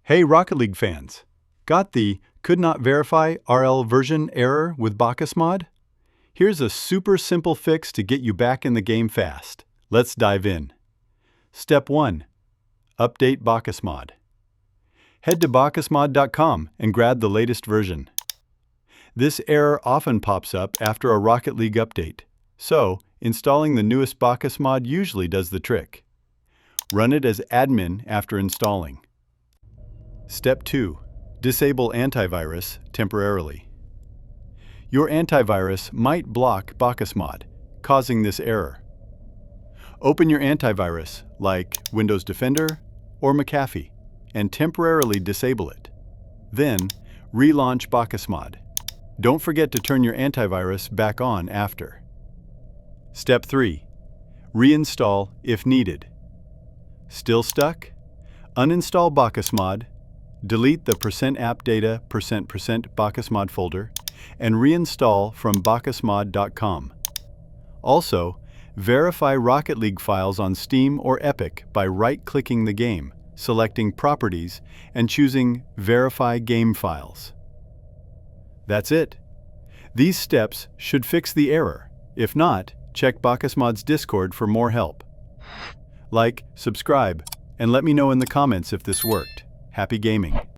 Hey Rocket League fans! Got the could not verify RL version error with BakkesMod? Here's a super simple fix to get you back in the game fast. Let's dive in. Step 1. Update BakkesMod. Head to bakkesmod.com and grab the latest version. This error often pops up after a Rocket League update, so installing the newest BakkesMod usually does the trick. Run it as admin after installing. Step 2. Disable antivirus temporarily. Your antivirus might block BakkesMod, causing this error. Open your antivirus, like Windows Defender or McAfee, and temporarily disable it. Then, relaunch BakkesMod. Don't forget to turn your antivirus back on after. Step 3. Reinstall if needed. Still stuck? Uninstall BakkesMod, delete the %appdata %% folder, and reinstall from bakkesmod.com. Also, verify Rocket League files on Steam or Epic by right-clicking the game, selecting Properties, and choosing Verify Game Files. That's it. These steps should fix the error. If not, check BakkesMod's Discord for more help. Like, subscribe, and let me know in the comments if this worked. Happy gaming!